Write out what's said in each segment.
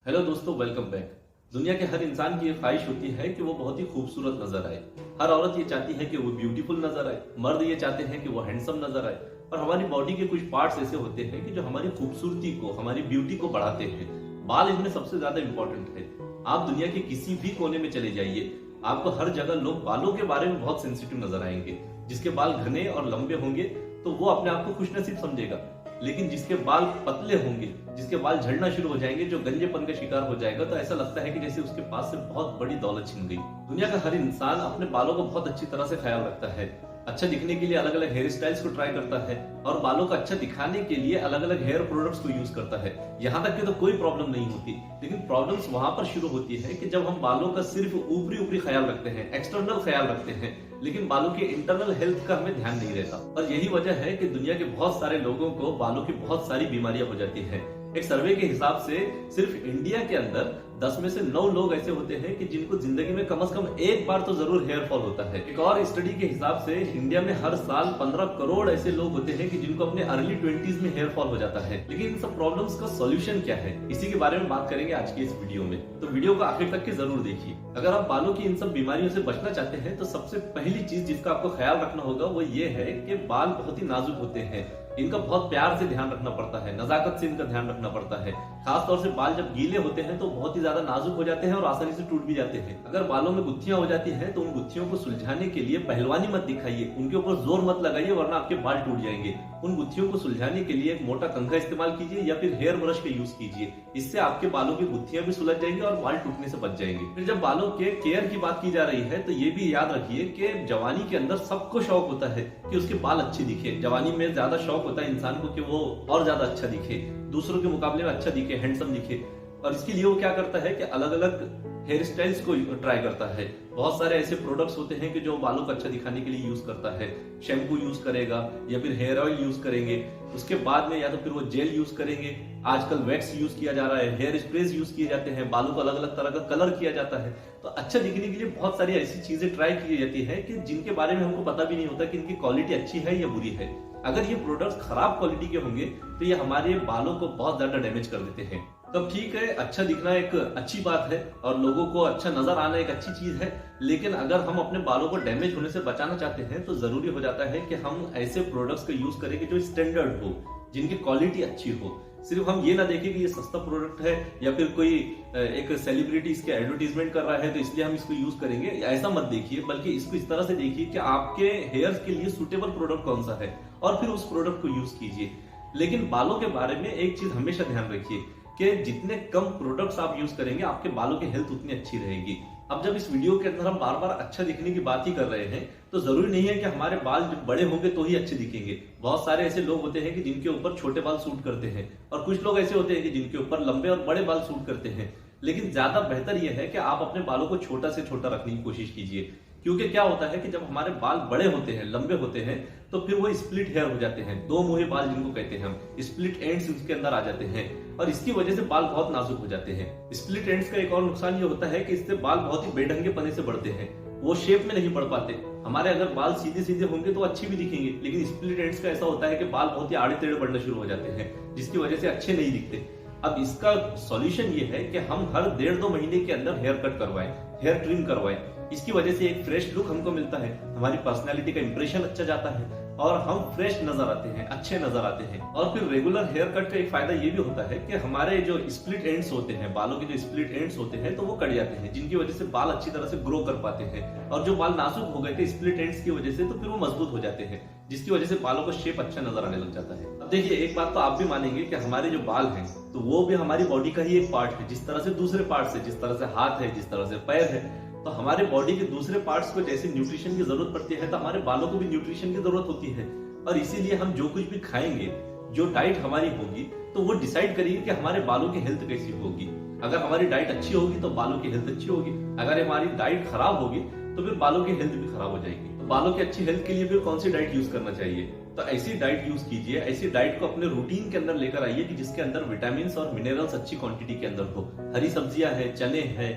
Hello दोस्तों, welcome back. दुनिया के हर इंसान की ये ख्वाहिश होती है कि वो बहुत ही खूबसूरत नजर आए। हर औरत ये चाहती है कि वो ब्यूटीफुल नजर आए, मर्द ये चाहते हैं कि वो हैंडसम नजर आए। और हमारी बॉडी के कुछ पार्ट्स ऐसे होते हैं कि जो हमारी खूबसूरती को, हमारी ब्यूटी को बढ़ाते हैं। बाल इनमें सबसे ज्यादा इंपॉर्टेंट है। आप दुनिया के किसी भी कोने में चले जाइए, आपको हर जगह लोग बालों के बारे में बहुत सेंसिटिव नजर आएंगे। जिसके बाल घने और लंबे होंगे तो वो अपने आप को खुशनसीब समझेगा, लेकिन जिसके बाल पतले होंगे, जिसके बाल झड़ना शुरू हो जाएंगे, जो गंजेपन का शिकार हो जाएगा, तो ऐसा लगता है कि जैसे उसके पास से बहुत बड़ी दौलत छिन गई। दुनिया का हर इंसान अपने बालों का बहुत अच्छी तरह से ख्याल रखता है। अच्छा दिखने के लिए अलग अलग हेयर स्टाइल्स को ट्राई करता है और बालों को अच्छा दिखाने के लिए अलग अलग हेयर प्रोडक्ट्स को यूज करता है। यहाँ तक कि तो कोई प्रॉब्लम नहीं होती, लेकिन प्रॉब्लम्स वहां पर शुरू होती है कि जब हम बालों का सिर्फ ऊपरी ऊपरी ख्याल रखते हैं, एक्सटर्नल ख्याल रखते हैं, लेकिन बालों के इंटरनल हेल्थ का हमें ध्यान नहीं रहता। और यही वजह है कि दुनिया के बहुत सारे लोगों को बालों की बहुत सारी बीमारियां हो जाती हैं। एक सर्वे के हिसाब से सिर्फ इंडिया के अंदर 10 में से 9 लोग ऐसे होते हैं कि जिनको जिंदगी में कम से कम एक बार तो जरूर हेयर फॉल होता है। एक और स्टडी के हिसाब से इंडिया में हर साल 15 करोड़ ऐसे लोग होते हैं कि जिनको अपने अर्ली 20s में हेयर फॉल हो जाता है। लेकिन इन सब प्रॉब्लम्स का सॉल्यूशन क्या है, इसी के बारे में बात करेंगे आज की इस वीडियो में। तो वीडियो को आखिर तक के जरूर देखिए। अगर आप बालों की इन सब बीमारियों से बचना चाहते हैं तो सबसे पहली चीज जिसका आपको ख्याल रखना होगा वो ये है कि बाल बहुत ही नाजुक होते हैं। इनका बहुत प्यार से ध्यान रखना पड़ता है, नजाकत से इनका ध्यान रखना पड़ता है। खास तौर से बाल जब गीले होते हैं तो बहुत ही ज्यादा नाजुक हो जाते हैं और आसानी से टूट भी जाते हैं। अगर बालों में गुत्थियां हो जाती हैं तो उन गुत्थियों को सुलझाने के लिए पहलवानी मत दिखाइए, उनके ऊपर जोर मत लगाइए, वरना आपके बाल टूट जाएंगे। उन गुत्थियों को सुलझाने के लिए एक मोटा कंघा इस्तेमाल कीजिए या फिर हेयर ब्रश का यूज कीजिए। इससे आपके बालों की गुत्थियां भी सुलझ जाएंगी और बाल टूटने से बच जाएंगे। फिर जब बालों के केयर की बात की जा रही है तो ये भी याद रखिए कि जवानी के अंदर सबको शौक होता है कि उसके बाल अच्छे दिखे। जवानी में ज्यादा शौक होता है इंसान को कि वो और ज्यादा अच्छा दिखे, दूसरों के मुकाबले में अच्छा दिखे, हैंडसम दिखे। और इसके लिए वो क्या करता है कि अलग अलग हेयर स्टाइल्स को ट्राई करता है। बहुत सारे ऐसे प्रोडक्ट्स होते हैं कि जो बालों को अच्छा दिखाने के लिए यूज करता है। शैम्पू यूज करेगा या फिर हेयर ऑयल यूज करेंगे, उसके बाद में या तो फिर वो जेल यूज करेंगे। आजकल वैक्स यूज किया जा रहा है, हेयर स्प्रेज यूज किए जाते हैं, बालों को अलग अलग तरह का कलर किया जाता है। तो अच्छा दिखने के लिए बहुत सारी ऐसी चीजें ट्राई की जाती है कि जिनके बारे में हमको पता भी नहीं होता कि इनकी क्वालिटी अच्छी है या बुरी है। अगर ये प्रोडक्ट्स खराब क्वालिटी के होंगे तो ये हमारे बालों को बहुत ज्यादा डैमेज कर देते हैं। तब ठीक है, अच्छा दिखना एक अच्छी बात है और लोगों को अच्छा नजर आना एक अच्छी चीज है, लेकिन अगर हम अपने बालों को डैमेज होने से बचाना चाहते हैं तो जरूरी हो जाता है कि हम ऐसे प्रोडक्ट्स का यूज करें जो स्टैंडर्ड हो, जिनकी क्वालिटी अच्छी हो। सिर्फ हम ये ना देखें कि ये सस्ता प्रोडक्ट है या फिर कोई एक सेलिब्रिटी इसके एडवर्टीजमेंट कर रहा है तो इसलिए हम इसको यूज करेंगे, ऐसा मत देखिए। बल्कि इसको इस तरह से देखिए कि आपके हेयर्स के लिए सुटेबल प्रोडक्ट कौन सा है और फिर उस प्रोडक्ट को यूज कीजिए। लेकिन बालों के बारे में एक चीज हमेशा ध्यान रखिए कि जितने कम प्रोडक्ट्स आप यूज करेंगे आपके बालों की हेल्थ उतनी अच्छी रहेगी। अब जब इस वीडियो के अंदर हम बार बार अच्छा दिखने की बात ही कर रहे हैं तो जरूरी नहीं है कि हमारे बाल जब बड़े होंगे तो ही अच्छे दिखेंगे। बहुत सारे ऐसे लोग होते हैं कि जिनके ऊपर छोटे बाल सूट करते हैं और कुछ लोग ऐसे होते हैं कि जिनके ऊपर लंबे और बड़े बाल सूट करते हैं। लेकिन ज्यादा बेहतर यह है कि आप अपने बालों को छोटा से छोटा रखने की कोशिश कीजिए, क्योंकि क्या होता है कि जब हमारे बाल बड़े होते हैं, लंबे होते हैं, तो फिर वो स्प्लिट हेयर हो जाते हैं। दो मुंहे बाल जिनको कहते हैं हम, स्प्लिट एंड्स उसके अंदर आ जाते हैं और इसकी वजह से बाल बहुत नाजुक हो जाते हैं। स्प्लिट एंड्स का एक और नुकसान ये होता है कि इससे बाल बहुत ही बेढंगे पने से बढ़ते हैं, वो शेप में नहीं बढ़ पाते। हमारे अगर बाल सीधे सीधे होंगे तो अच्छे भी दिखेंगे, लेकिन स्प्लिट एंड्स का ऐसा होता है कि बाल बहुत ही आड़े टेढ़े बढ़ना शुरू हो जाते हैं, जिसकी वजह से अच्छे नहीं दिखते। अब इसका सॉल्यूशन ये है कि हम हर 1.5-2 महीने के अंदर हेयर कट करवाएं, हेयर ट्रिम करवाएं। इसकी वजह से एक फ्रेश लुक हमको मिलता है, हमारी पर्सनैलिटी का इंप्रेशन अच्छा जाता है और हम फ्रेश नजर आते हैं, अच्छे नजर आते हैं। और फिर रेगुलर हेयर कट का एक फायदा ये भी होता है कि हमारे जो स्प्लिट एंड्स होते हैं, बालों के जो स्प्लिट एंड्स होते हैं तो वो कट जाते हैं, जिनकी वजह से बाल अच्छी तरह से ग्रो कर पाते हैं। और जो बाल नाजुक हो गए थे स्प्लिट एंड्स की वजह से तो फिर वो मजबूत हो जाते हैं, जिसकी वजह से बालों का शेप अच्छा नजर आने लग जाता है। अब देखिए, एक बात तो आप भी मानेंगे कि हमारे जो बाल हैं तो वो भी हमारी बॉडी का ही एक पार्ट है। जिस तरह से दूसरे पार्ट है, जिस तरह से हाथ है, जिस तरह से पैर है, तो हमारे बॉडी के दूसरे पार्ट्स को जैसे न्यूट्रिशन की जरूरत पड़ती है तो हमारे बालों को भी न्यूट्रिशन की जरूरत होती है। और इसीलिए हम जो कुछ भी खाएंगे, जो डाइट हमारी होगी, तो वो डिसाइड करेगी कि हमारे बालों की हेल्थ कैसी होगी। अगर हमारी डाइट अच्छी होगी तो बालों की हेल्थ अच्छी होगी, अगर हमारी डाइट खराब होगी तो फिर बालों की हेल्थ भी खराब हो जाएगी। तो बालों की अच्छी हेल्थ के लिए फिर कौन सी डाइट यूज करना चाहिए? तो ऐसी डाइट यूज कीजिए, ऐसी डाइट को अपने रूटीन के अंदर लेकर आइए कि जिसके अंदर विटामिन और मिनरल्स अच्छी क्वांटिटी के अंदर हो। हरी सब्जियां है, चने हैं,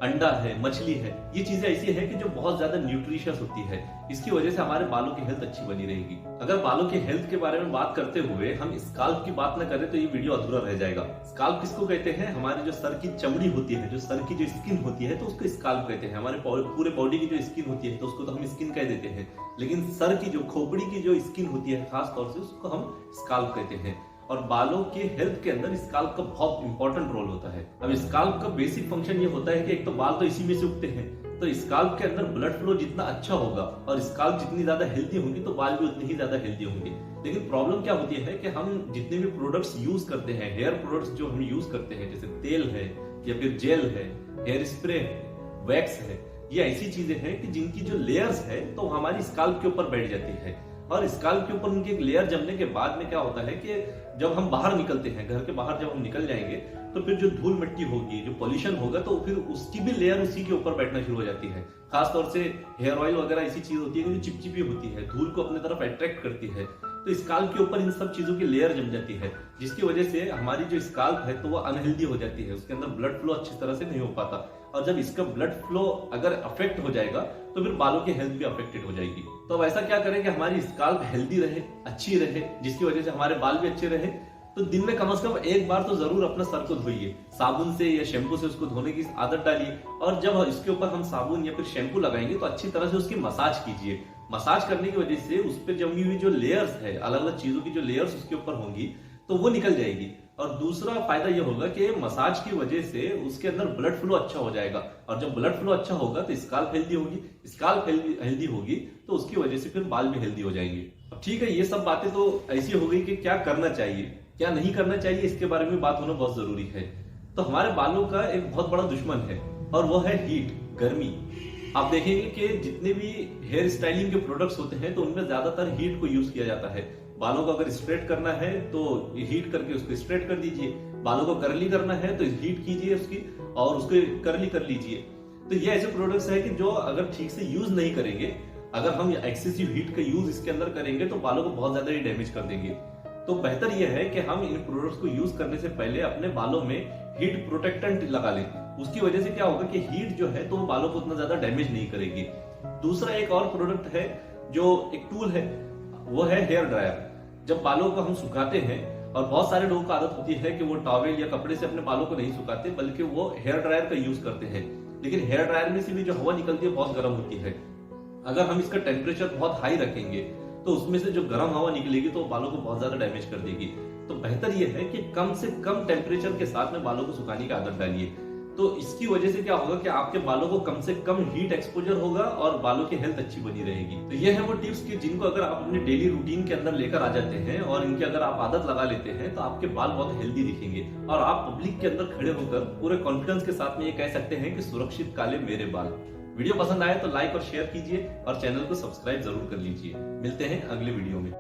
अंडा है, मछली है, ये चीजें ऐसी है कि जो बहुत ज्यादा न्यूट्रिशियस होती है। इसकी वजह से हमारे बालों की हेल्थ अच्छी बनी रहेगी। अगर बालों की हेल्थ के बारे में बात करते हुए हम स्काल्प की बात न करें तो ये वीडियो अधूरा रह जाएगा। स्काल्प किसको कहते हैं? हमारे जो सर की चमड़ी होती है, जो सर की जो स्किन होती है, तो उसको स्काल्प कहते हैं। हमारे पूरे बॉडी की जो स्किन होती है तो उसको तो हम स्किन कह देते हैं, लेकिन सर की जो खोपड़ी की जो स्किन होती है खास तौर से उसको हम स्काल्प कहते हैं। और बालों के हेल्थ के अंदर स्काल्प का बहुत इंपॉर्टेंट रोल होता है। अब स्काल्प का बेसिक फंक्शन ये होता है कि एक तो बाल तो इसी में से उगते हैं, तो स्काल्प के अंदर ब्लड फ्लो जितना अच्छा होगा और स्काल्प जितनी ज्यादा हेल्दी होंगी तो बाल भी उतनी ही ज्यादा हेल्दी होंगे। लेकिन प्रॉब्लम क्या होती है कि हम जितने भी प्रोडक्ट्स यूज करते हैं, हेयर प्रोडक्ट्स जो हम यूज करते हैं, जैसे तेल है या फिर जेल है, हेयर स्प्रे है, वैक्स है, ये ऐसी चीजें हैं कि जिनकी जो लेयर्स है तो हमारी स्काल्प के ऊपर बैठ जाती है। और स्काल्प के ऊपर उनकी एक लेयर जमने के बाद में क्या होता है कि जब हम बाहर निकलते हैं, घर के बाहर जब हम निकल जाएंगे तो फिर जो धूल मिट्टी होगी, जो पॉल्यूशन होगा, तो फिर उसकी भी लेयर उसी के ऊपर बैठना शुरू हो जाती है। खास तौर से हेयर ऑयल वगैरह ऐसी चीज होती है जो चिपचिपी होती है, धूल को अपनी तरफ अट्रैक्ट करती है, तो स्काल्प के ऊपर इन सब चीजों की लेयर जम जाती है, जिसकी वजह से हमारी जो स्काल्प है तो वो अनहेल्दी हो जाती है, उसके अंदर ब्लड फ्लो अच्छी तरह से नहीं हो पाता। और जब इसका ब्लड फ्लो अगर अफेक्ट हो जाएगा तो फिर बालों की हेल्थ भी अफेक्टेड हो जाएगी। तो अब ऐसा क्या करें कि हमारी स्काल्प हेल्दी रहे, अच्छी रहे, जिसकी वजह से हमारे बाल भी अच्छे रहे। तो दिन में कम से कम एक बार तो जरूर अपना सर को धोइए, साबुन से या शैम्पू से उसको धोने की आदत डालिए। और जब इसके ऊपर हम साबुन या फिर शैम्पू लगाएंगे तो अच्छी तरह से उसकी मसाज कीजिए। मसाज करने की वजह से उस पर जमी हुई जो लेयर्स है, अलग अलग चीजों की जो लेयर्स उसके ऊपर होंगी तो वो निकल जाएगी। और दूसरा फायदा ये होगा कि मसाज की वजह से उसके अंदर ब्लड फ्लो अच्छा हो जाएगा, और जब ब्लड फ्लो अच्छा होगा तो स्काल्प हेल्दी होगी, स्काल्प हेल्दी होगी तो उसकी वजह से फिर बाल भी हेल्दी हो जाएंगे। अब ठीक है, ये सब बातें तो ऐसी हो गई कि क्या करना चाहिए क्या नहीं करना चाहिए इसके बारे में बात होना बहुत जरूरी है। तो हमारे बालों का एक बहुत बड़ा दुश्मन है और वो है हीट, गर्मी। आप देखेंगे कि जितने भी हेयर स्टाइलिंग के प्रोडक्ट्स होते हैं तो उनमें ज्यादातर हीट को यूज किया जाता है। बालों को अगर स्ट्रेट करना है तो हीट करके उसको स्ट्रेट कर दीजिए, बालों को कर्ली करना है तो हीट कीजिए उसकी और उसको कर्ली कर लीजिए। तो ये ऐसे प्रोडक्ट्स है कि जो अगर ठीक से यूज नहीं करेंगे, अगर हम एक्सेसिव हीट का यूज इसके अंदर करेंगे तो बालों को बहुत ज्यादा ही डैमेज कर देंगे। तो बेहतर यह है कि हम इन प्रोडक्ट्स को यूज करने से पहले अपने बालों में हीट प्रोटेक्टेंट लगा लें। उसकी वजह से क्या होगा कि हीट जो है तो वो बालों को उतना ज्यादा डैमेज नहीं करेगी। दूसरा एक और प्रोडक्ट है जो एक टूल है, वो है हेयर ड्रायर। जब बालों को हम सुखाते हैं, और बहुत सारे लोगों को आदत होती है कि वो टॉवेल या कपड़े से अपने बालों को नहीं सुखाते बल्कि वो हेयर ड्रायर का यूज करते हैं, लेकिन हेयर ड्रायर में से भी जो हवा निकलती है बहुत गर्म होती है। अगर हम इसका टेम्परेचर बहुत हाई रखेंगे तो उसमें से जो गर्म हवा निकलेगी तो बालों को बहुत ज्यादा डैमेज कर देगी। तो बेहतर यह है कि कम से कम टेम्परेचर के साथ में बालों को सुखाने की आदत डालिए। तो इसकी वजह से क्या होगा कि आपके बालों को कम से कम हीट एक्सपोजर होगा और बालों की हेल्थ अच्छी बनी रहेगी। तो ये है वो टिप्स कि जिनको अगर आप अपने डेली रूटीन के अंदर लेकर आ जाते हैं और इनकी अगर आप आदत लगा लेते हैं तो आपके बाल बहुत हेल्दी दिखेंगे और आप पब्लिक के अंदर खड़े होकर पूरे कॉन्फिडेंस के साथ में ये कह सकते हैं कि सुरक्षित काले मेरे बाल। वीडियो पसंद आए तो लाइक और शेयर कीजिए और चैनल को सब्सक्राइब जरूर कर लीजिए। मिलते हैं अगले वीडियो में।